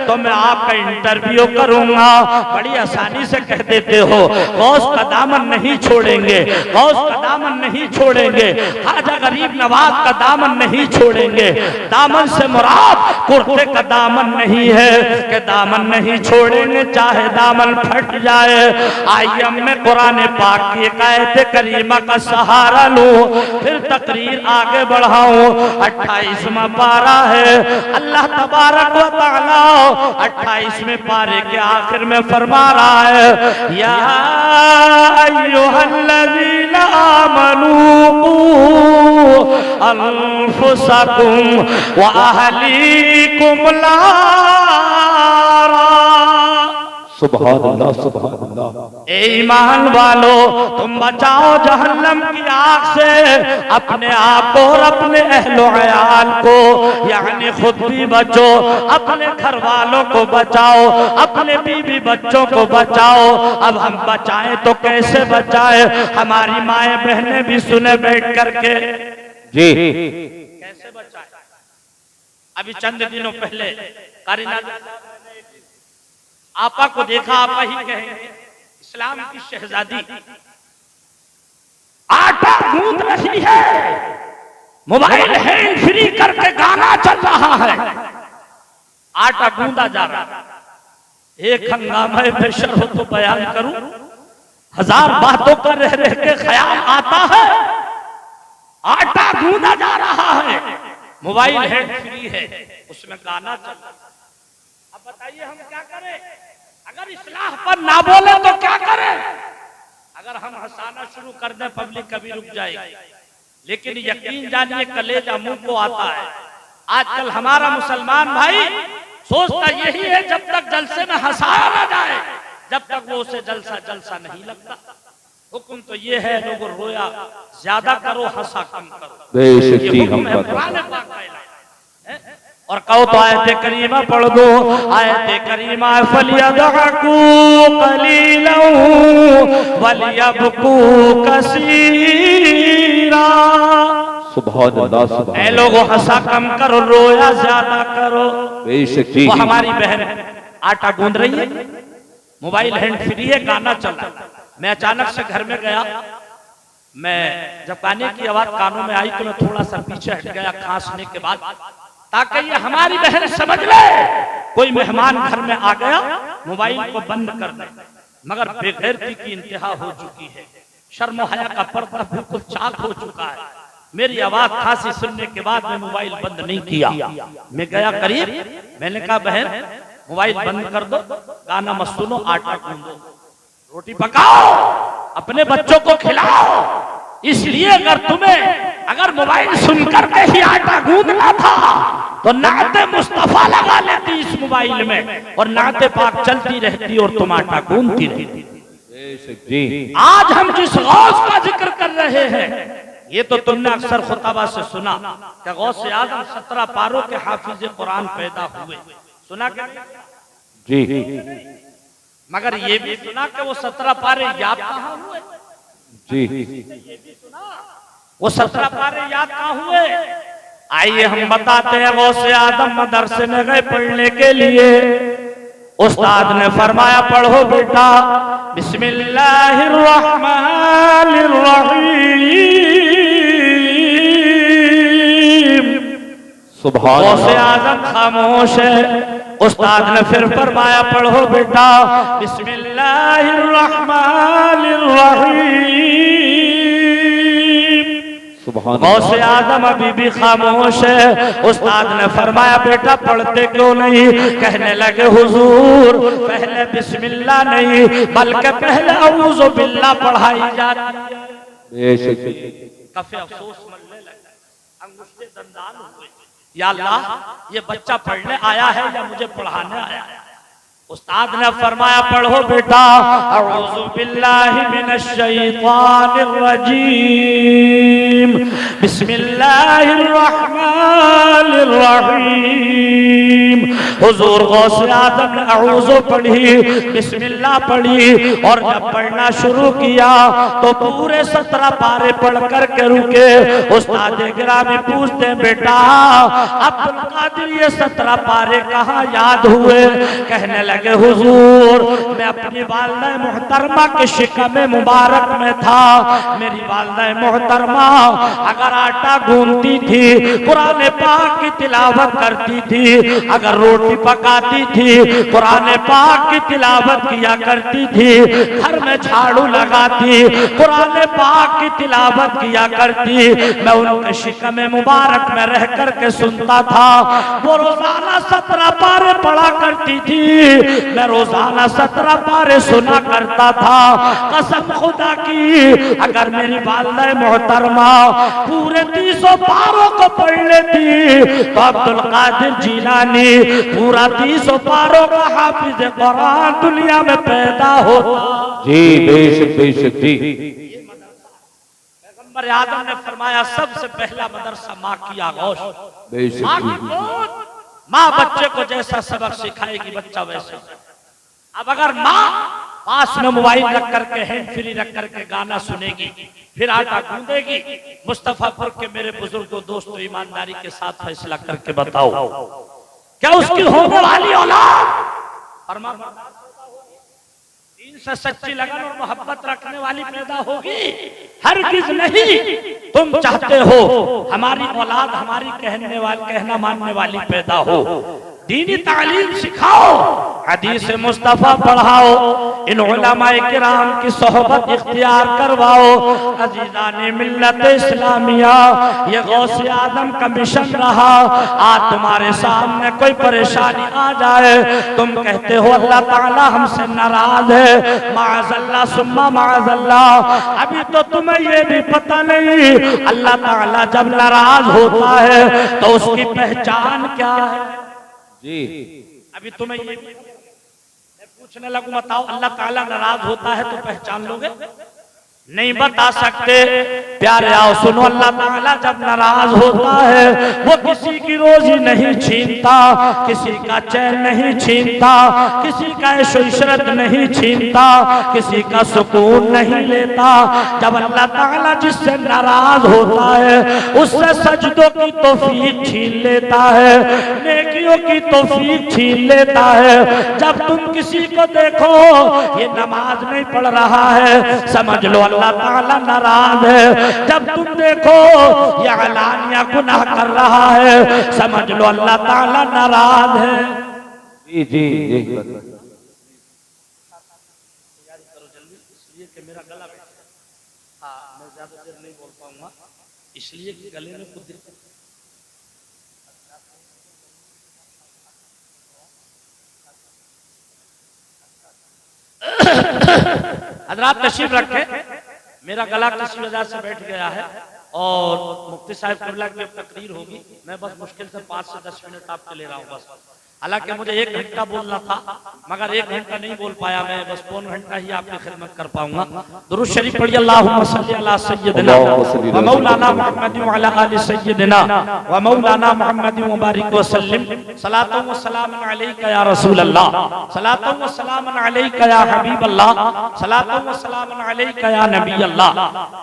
तो मैं आपका इंटरव्यू करूंगा। बड़ी आसानी से कह देते हो गौस का दामन नहीं छोड़ेंगे, गौस का दामन नहीं छोड़ेंगे, ख्वाजा गरीब नवाज का दामन नहीं छोड़ेंगे। दामन से मुराद कुर्ते का दामन नहीं है कि दामन नहीं छोड़ेंगे चाहे दामन फट जाए। आइए मैं कुरान पाक की एक आयत करीमा का सहारा लूं, फिर तकरीर आगे बढ़ाऊं। 28वां पारा है, अल्लाह तबारक व तआला 28वें पारे के आखिर में फरमा रहा है, या अय्युहल्लज़ीना आमनू अनफुसकुम व अहलीकुम नारा। सुभान अल्लाह, सुभान अल्लाह। ए ईमान वालो, तुम बचाओ जहन्नम की आग से अपने आप को और अपने अहलो अयाल को, यानी खुद भी बचो, अपने घर वालों को बचाओ, अपने बीवी बच्चों को बचाओ। अब हम बचाएं तो कैसे बचाएं? हमारी माएं बहनें भी सुने बैठ करके जी। कैसे बचाएं? अभी चंद दिनों पहले कारीना आपा को देखा, आपा ही कहेंगे, इस्लाम की शहजादी आटा गूंद रही है, मोबाइल हैंड फ्री करके गाना चल रहा है, आटा गूंदा जा रहा है। एक हंगामा बेशर हो तो बयान करूं, हजार बातों पर रह रह के ख्याल आता है, आटा गूंदा जा रहा है, मोबाइल हैंड फ्री है, उसमें गाना चल रहा है। अब बताइए हम क्या करें? अगर इस्लाह पर ना बोले तो क्या करें? अगर हम हंसाना शुरू कर दें पब्लिक कभी रुक जाएगी, लेकिन यकीन जानिए कलेजा मुंह को आता है। आजकल हमारा मुसलमान भाई सोचता यही है, जब तक जलसे में हंसाया ना जाए, जब तक वो उसे जलसा नहीं लगता। हुक्म तो ये है, लोगों रोया ज्यादा करो, हंसा कम करो। ये हुक्म है कुरान पाक का है। और कहो तो आयत करीमा पढ़ दो, आयत करीमा फलियदहकू कलीलन वलियबकू कसीरा। सुभान अल्लाह, सुभान। ऐ लोगों हंसा कम करो, रोया ज्यादा करो। बेशक जी। वो हमारी बहन आटा गूंद रही है, मोबाइल हैंड फ्री है, गाना चल रहा है। मैं अचानक से घर में गया, मैं जब गाने की आवाज कानों में आई तो मैं थोड़ा सा पीछे हट गया खांसने के बाद, ताकि ये हमारी बहन समझ ले कोई मेहमान घर में आ गया मोबाइल को बंद कर दे। मगर बेगैरती की इंतहा हो चुकी है, शर्म हया का पर्दा बिल्कुल चाक हो चुका है। मेरी आवाज खांसी सुनने के बाद मैं मोबाइल बंद नहीं किया। मैं गया करीब, मैंने कहा बहन मोबाइल बंद कर दो, गाना मत सुनो, आटा गूंदो, रोटी पकाओ, अपने बच्चों को खिलाओ। इसलिए अगर मोबाइल सुनकर के ही आटा गूंदना था तो नाते मुस्तफा लगा लेती इस मोबाइल में और नाते पाक चलती रहती और तुम आटा गूंदती रहती। आज हम जिस गौस का जिक्र कर रहे हैं, ये तो तुमने अक्सर खुतबा से सुना कि गौसे आजम 17 पारों के हाफिज कुरान पैदा हुए, सुना क्या जी? मगर ये भी सुना कि वो 17 पारे याद कहाँ हुए? जी, वो 17 पारे याद कहाँ हुए? आइए हम बताते हैं। गौसे आदम मदरसे में गए पढ़ने के लिए, उस्ताद ने फरमाया पढ़ो बेटा बिस्मिल्लाहिर रहमानिर रहीम। सुभान अल्लाह। गौसे आदम खामोश है, उस्ताद ने फिर फरमाया पढ़ो बेटा बिस्मिल्लाहिर रहमानिर रहीम। गौसे आदम अभी भी खामोश है, उस्ताद ने फरमाया बेटा पढ़ते क्यों नहीं? कहने लगे हुजूर पहले बिस्मिल्लाह नहीं बल्कि पहले औज़ु बिल्लाह पढ़ाई जाती है। काफी अफसोस मलने लगा, अंगूठे दंदान हुए, या अल्लाह ये बच्चा पढ़ने आया है या मुझे पढ़ाने आया है? उस्ताद ने फरमाया पढ़ो बेटा अऊज़ु बिल्लाहि मिनश शैतानिर रजीम बिस्मिल्लाहिर रहमानिर रहीम। हुजूर गौसे आदम ने अऊज़ु पढ़ी, बिस्मिल्लाह पढ़ी, और जब पढ़ना शुरू किया तो पूरे 17 पारे पढ़ करके रुके। उस्ताद गिरामी पूछते बेटा अब्दुल कादिर ये 17 पारे कहाँ याद हुए? कहने लगे हुजूर मैं अपनी वालिदा मोहतरमा के शिकम मुबारक में था। मेरी वालिदा मोहतरमा अगर आटा गूंदती थी, कुरान पाक की तिलावत करती थी, अगर रोटी पकाती थी, कुरान पाक की तिलावत किया करती थी, घर में झाड़ू लगाती, कुरान पाक की तिलावत किया करती। मैं उनके शिकम मुबारक में रह करके सुनता था। वो रोजाना 17 पारे पढ़ा करती थी। मैं रोजाना 17 पारे सुना करता था। कसम खुदा की अगर मेरी वालिदा मोहतरमा पूरे 300 पारों को पढ़ लेती तो अब्दुल कादिर जिलानी पूरा 300 पारों का हाफिज कुरान दुनिया में पैदा होता। जी बेशक बेशक जी। पैगंबर आदम ने फरमाया सबसे पहला मदरसा माँ की आगोश। बेशक माँ की जी। गोद। माँ बच्चे को जैसा सबक सिखाएगी बच्चा वैसा। अब अगर माँ पास में मोबाइल रख करके हैंड फ्री रख करके गाना सुनेगी फिर आटा गूंदेगी, मुस्तफापुर के मेरे बुजुर्गों दोस्तों ईमानदारी के साथ फैसला करके बताओ क्या उसकी होने वाली औलाद दीन से सच्ची लगन और मोहब्बत रखने वाली पैदा होगी? हरगिज नहीं। तुम चाहते हो हमारी औलाद हमारी कहना मानने वाली पैदा हो, दीनी तालीम सिखाओ, हदीस मुस्तफा पढ़ाओ, इन उलमाए किराम की सोहबत इख्तियार करवाओ। अजीज़ाने मिल्लत इस्लामिया ये गौसे आदम का मिशन रहा। आज तुम्हारे सामने कोई परेशानी आ जाए तुम कहते हो अल्लाह ताला हमसे नाराज है, माअज़ल्लाह सुम्मा माअज़ल्लाह। अभी तो तुम्हें ये भी पता नहीं अल्लाह ताला जब नाराज होता है तो उसकी पहचान क्या है। जी अभी तुम्हें ये मैं पूछने लगूं बताओ अल्लाह ताला नाराज होता है तो पहचान लोगे? नहीं बता सकते। प्यारे आओ सुनो, अल्लाह ताला जब नाराज होता है वो किसी की रोजी नहीं छीनता, किसी का चैन नहीं छीनता, किसी का इशरत नहीं छीनता, किसी का सुकून नहीं लेता। जब अल्लाह ताला जिससे नाराज होता है उससे सजदों की तौफीक छीन लेता है, नेकियों की तौफीक छीन लेता है। जब तुम किसी को देखो ये नमाज नहीं पढ़ रहा है समझ लो अल्लाह ताला नाराज है। जब तुम देखो ये अलानिया गुनाह कर रहा है समझ लो अल्लाह ताला नाराज है। जी जी जी। इसलिए कि मेरा गला मैं ज्यादा देर नहीं बोल पाऊंगा इसलिए कि गले में कुछ दिक्कत। हजरात तशरीफ रखे, मेरा गला किसी वजह से बैठ गया है और मुफ्ती साहब क़िबला की तकरीर होगी। मैं बस मुश्किल से 5 से 10 मिनट आपके ले रहा हूँ बस। हालांकि मुझे 1 घंटा बोलना था मगर 1 घंटा नहीं बोल पाया, मैं बस पौन घंटा ही आपकी खिदमत कर पाऊंगा। दुरूद शरीफ पढ़िए अल्लाहुम्मा सल्ली अला सय्यिदिना व मौलाना मुहम्मद व अला आलि सय्यिदिना व मौलाना मुहम्मद व बारिक व सल्लिम सलातु व सलामुन अलैका या रसूल अल्लाह, सलातु व सलामुन अलैका या हबीब अल्लाह, सलातु व सलामुन अलैका या नबी अल्लाह।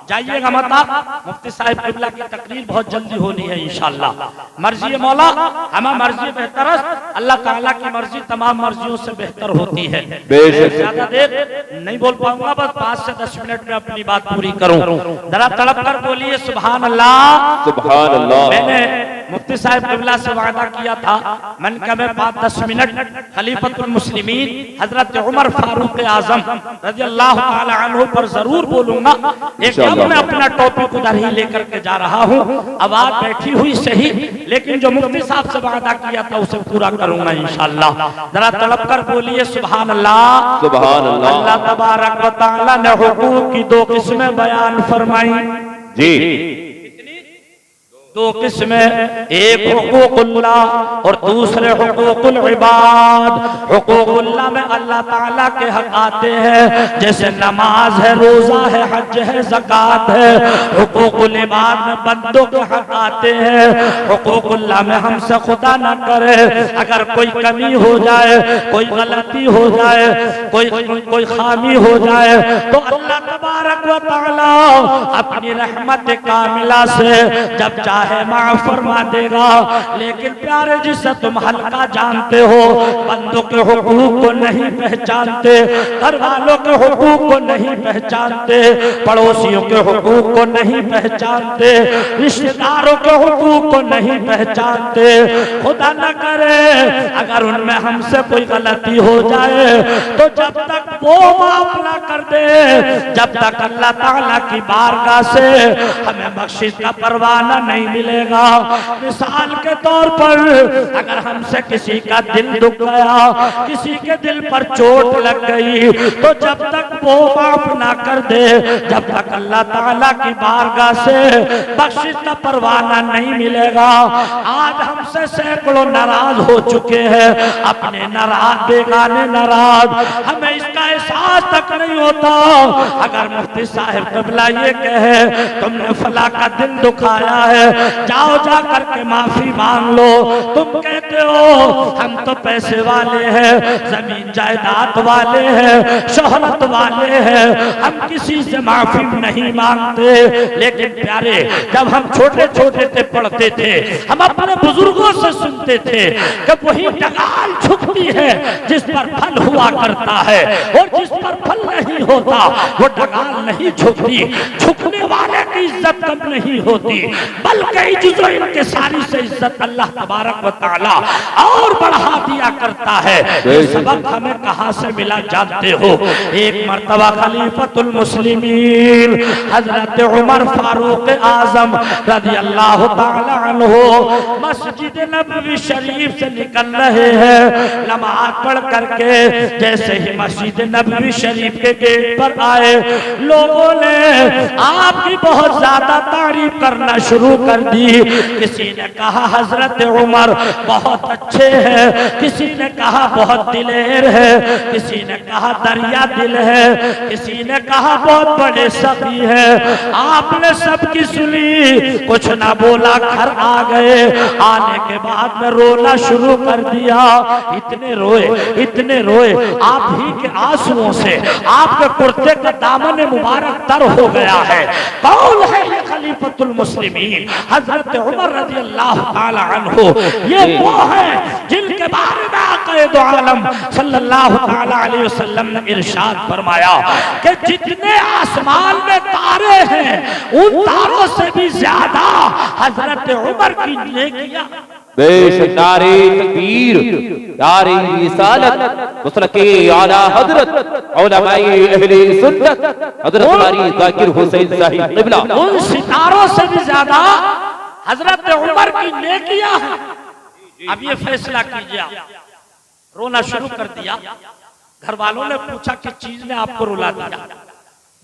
जाइएगा मत आप, मुफ्ती साहब क़िबला की तकरीर बहुत जल्दी होनी है इंशाअल्लाह। मर्जी मौला हमा मर्जी बेहतर है, अल्लाह ताला की मर्जी तमाम मर्जियों से बेहतर होती है। ज्यादा देर नहीं बोल पाऊंगा, बस 5 से 10 मिनट में अपनी बात पूरी करूं। जरा तड़प कर बोलिए सुभान अल्लाह सुभान अल्लाह। मैंने मुफ्ती साहब क़िबला से वादा किया था मन का मैं 5-10 मिनट खलीफतुल मुस्लिमीन हजरत उमर फारूक आजम रज़ियल्लाहु ताला अन्हु पर जरूर बोलूंगा। एक मैं अपना टॉपिक उधर ही लेकर के जा रहा हूँ। आवाज बैठी हुई सही लेकिन जो मुफ्ती साहब से वादा किया था उसे पूरा करूंगा इंशाअल्लाह। जरा तड़प कर बोलिए सुभान अल्लाह सुभान अल्लाह। अल्लाह तबारक व तआला ने हुकूक की 2 किस्में बयान फरमाई। जी 2 किस्में, एक हुकूकुल्लाह और दूसरे हुकूकुल इबाद। हुकूकुल्लाह में अल्लाह ताला के हक आते हैं जैसे नमाज है, रोजा है, हज है, ज़कात है। हुकूकुल इबाद में बंदों के हक आते हैं। हुकूकुल्लाह में हमसे खुदा न करे अगर कोई कमी हो जाए, कोई गलती हो जाए, कोई खामी हो जाए तो अल्लाह तबारक व तआला अपनी रहमत कामिला से जब है माफ फरमा देगा। लेकिन प्यारे जिसे तुम हल्का जानते हो, बंदों के हुकूक को नहीं पहचानते, घर वालों के हुकूक को नहीं पहचानते, पड़ोसियों के हुकूक को नहीं पहचानते, रिश्तेदारों के हुकूक को नहीं पहचानते। खुदा न करे अगर उनमें हमसे कोई गलती हो जाए तो जब तक वो माफ ना कर दे जब तक अल्लाह ताला की बारगाह से हमें बख्शिश का परवाना नहीं मिलेगा। मिसाल के तौर पर अगर हमसे किसी का दिल दुख गया, किसी के दिल पर चोट लग गई, तो जब तक वो माफ ना कर दे, जब तक अल्लाह ताला की बारगाह से बख्शिश का परवाना नहीं मिलेगा। आज हमसे सैकड़ों नाराज हो चुके हैं, अपने नाराज बेगाने नाराज, हमें इसका एहसास तक नहीं होता। अगर मुफ्ती साहिब क़िबला ये कहे तुमने फला का दिल दुखाया है, जाओ जा करके माफी मांग लो, तुम कहते हो हम तो पैसे वाले हैं, जमीन जायदाद वाले हैं, शोहरत वाले हैं, हम किसी से माफी नहीं मांगते। लेकिन प्यारे, जब हम छोटे छोटे थे पढ़ते थे, हम अपने बुजुर्गों से सुनते थे कि वही डगाल झुकती है जिस पर फल हुआ करता है, और जिस पर फल नहीं होता वो डगाल नहीं झुकती। झुकने वाले की इज्जत कम नहीं होती, बल्कि जुज़ो इनके सारी से इज्जत अल्लाह तबारक व तआला और बढ़ा दिया करता है। ये सबक हमें कहां से मिला जानते हो? एक मर्तबा खलीफतुल मुस्लिमीन हजरत उमर फारूक आजम रज़ी अल्लाह तआला अन्हु मस्जिद नबवी शरीफ से निकल रहे हैं, नमाज पढ़ करके जैसे ही मस्जिद नबवी शरीफ के गेट पर आए, लोगों ने आपकी बहुत ज्यादा तारीफ करना शुरू कर दी। किसी ने कहा हजरत उमर बहुत अच्छे हैं, किसी ने कहा बहुत दिलेर है, किसी ने कहा दरिया दिल है, किसी ने कहा बहुत बड़े सखी है। आपने सबकी सुनी, कुछ ना बोला, घर आ गए। आने के बाद में रोना शुरू कर दिया। इतने रोए, आप ही के आंसुओं से आपके कुर्ते का दामन मुबारक तर हो गया है। कौन है ये खलीफतुल मुस्लिमीन हजरत उमर रज़ी अल्लाह ताला अन्हु? ये वो है जिनके बारे में आक़ाए दो आलम सल्लल्लाहु ताला अलैहि वसल्लम ने इरशाद फरमाया कि जितने आसमान में तारे हैं, उन तारों से भी ज्यादा हजरत उमर की नेकियां। बेशक नारे तकबीर, नारे रिसालत, मुसलके आला हजरत उलमाए अहले सुन्नत हजरत हमारी जाकिर हुसैन साहिब क़िबला, उन सितारों से भी ज्यादा हजरत उमर की नेकियां हैं। अब ये फैसला कीजिए। रोना शुरू कर दिया। घर वालों ने पूछा कि चीज ने आपको रुला दिया?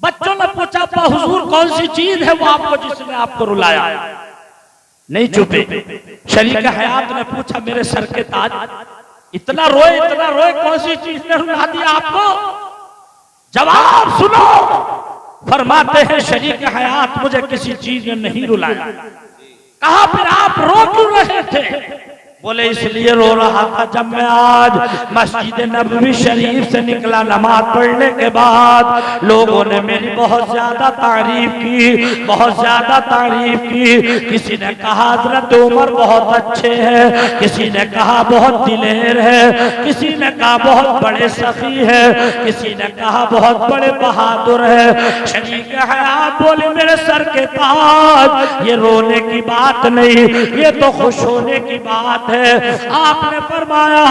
बच्चों ने पूछा हुजूर कौन सी चीज है वो आपको जिसने आपको रुलाया? नहीं चुपे। शरीक हयात ने पूछा मेरे सर के ताज। इतना रोए कौन सी चीज ने रुला दिया आपको? जवाब सुनो। फरमाते हैं शरीक हयात मुझे किसी चीज ने नहीं रुलाया। कहा फिर आप रो क्यों रहे थे? बोले इसलिए रो रहा था जब मैं आज मस्जिद नबवी शरीफ से निकला, नमाज पढ़ने के बाद लोगों ने मेरी बहुत ज्यादा तारीफ की, बहुत ज्यादा तारीफ की। किसी ने कहा हजरत उमर बहुत अच्छे हैं, किसी ने कहा बहुत दिलेर है, किसी ने कहा बहुत बड़े सखी है, किसी ने कहा बहुत बड़े बहादुर है। शरीक हयात बोले मेरे सर के ताज, ये रोने की बात नहीं, ये तो खुश होने की बात है। आपने फरमाया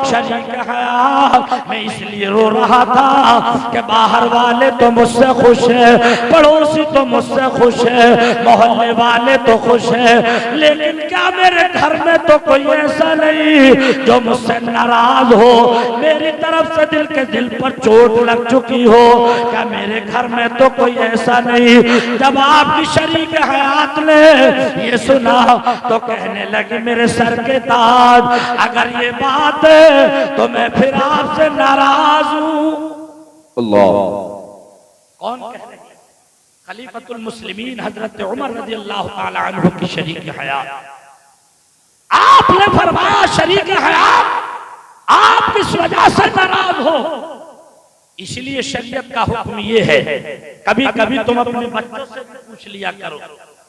शरीक हयात मैं इसलिए रो रहा था कि बाहर वाले तो मुझसे खुश है, पड़ोसी तो मुझसे खुश है, मोहल्ले वाले तो खुश है, लेकिन क्या मेरे घर में तो कोई ऐसा नहीं जो मुझसे नाराज हो, मेरी तरफ से दिल पर चोट लग चुकी हो? क्या मेरे घर में तो कोई ऐसा नहीं? जब आपकी शरीक हयात ने ये सुना तो कहने लगी मेरे सर के ताज, अगर ये बात है तो मैं फिर आपसे नाराज हूं। अल्लाह। कौन कह रहे हैं? खलीफतुल मुस्लिमीन हजरत उमर रज़ी अल्लाह ताला अन्हु की शरीक हयात। आपने फरमाया शरीक हयात आप किस वजह से नाराज हो? इसलिए शरीयत का हुक्म ये है, कभी कभी तुम अपने बच्चों से पूछ लिया करो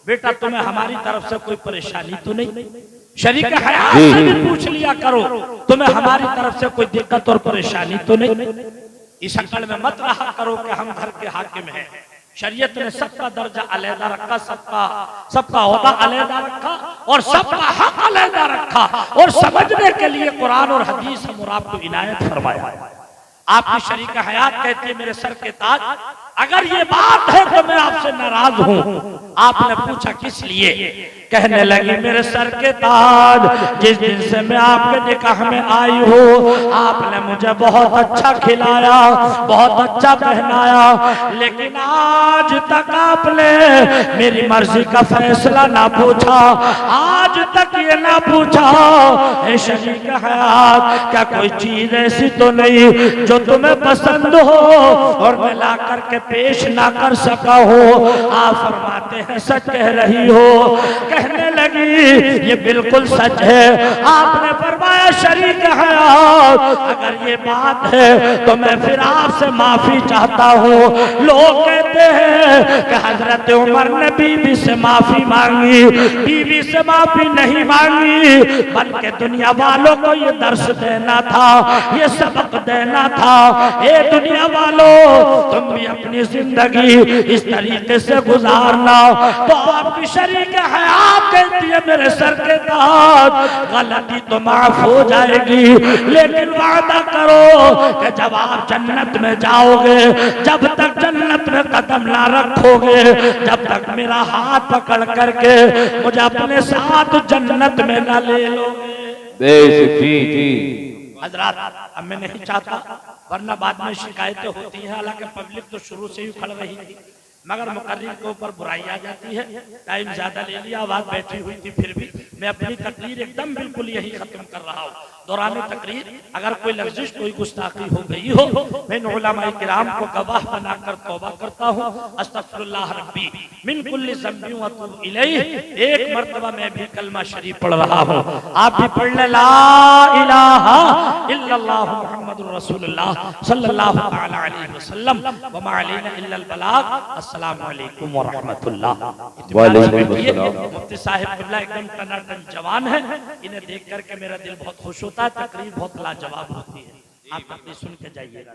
बेटा तुम्हें हमारी तरफ से कोई परेशानी तो नहीं? शरीक हयात से भी पूछ लिया करो तुम्हें हमारी तरफ से कोई दिक्कत और परेशानी तो नहीं? इस अकल में मत रहा करो कि हम घर के हाकिम हैं। शरीयत ने सबका दर्जा अलहदा रखा, सबका ओहदा अलहदा रखा और सबका हक अलहदा रखा, और समझने के लिए कुरान और हदीस हम और आपको इनायत फरमाया। आपकी शरीक हयात कहती है मेरे सर के ताज, अगर ये बात है तो मैं आपसे नाराज हूं। आपने पूछा किस लिए? कहने लगी मेरे सर के ताज, जिस दिन से मैं आपके निकाह में आई हूँ आपने मुझे बहुत अच्छा खिलाया, बहुत अच्छा पहनाया, लेकिन आज तक आपने मेरी मर्जी का फैसला ना पूछा, आज तक ये ना पूछा ए शरीक हयात क्या कोई चीज ऐसी तो नहीं जो तुम्हें पसंद हो और मैं ला करके पेश ना कर सका हो। आप फरमाते हैं सच कह रही हो। कहने लगी ये बिल्कुल सच है। आपने फरमाया शरीक हयात अगर ये बात है तो मैं फिर आपसे माफी चाहता हूँ। लोग कहते हैं कि हजरत उमर ने बीवी से माफी मांगी, बीवी से माफी नहीं मांगी बल्कि दुनिया वालों को ये दर्श देना था, ये सबक देना था। ए दुनिया वालों तुम भी अपनी जिंदगी इस तरीके से गुजारना। तो आपकी शरीक हयात कहती है मेरे सर के ताज गलती तो माफ हो जाएगी, लेकिन वादा करो कि जब आप जन्नत में जाओगे, जब तक जन्नत में कदम ना रखोगे, जब तक मेरा हाथ पकड़ करके मुझे अपने साथ जन्नत में ना ले लोगे। हजरात अब मैं नहीं चाहता वरना बाद में शिकायतें होती हैं। हालांकि पब्लिक तो शुरू से ही खड़ रही थी मगर मुकर्रिर के ऊपर बुराई आ जाती है। टाइम ज्यादा ले लिया, आवाज बैठी हुई थी, फिर भी मैं अपनी तकरीर एकदम बिल्कुल यही खत्म कर रहा हूँ। दौरान तकरीर अगर कोई लफ्ज़िश कोई गुस्ताखी हो गई हो मैं उलमाए किराम को गवाह बनाकर तौबा करता हूँ। अस्तगफिरुल्लाह रब्बी मिन कुल्ली ज़ंबि व अतूबु इलैहि। एक मर्तबा मैं भी कलमा शरीफ पढ़ रहा हूँ, आप भी पढ़ लें ला इलाहा इल्लल्लाह मुहम्मदुर रसूलुल्लाह सल्लल्लाहु अलैहि वसल्लम व मा अलैना इल्लल बलाग। अस्सलामु अलैकुम व रहमतुल्लाह। मुफ्ती साहिब एकदम टनाटन जवान है, इन्हें देख करके मेरा दिल बहुत खुश होता है। तकरीर बहुत लाजवाब होती है, आप अपनी सुन के जाइएगा।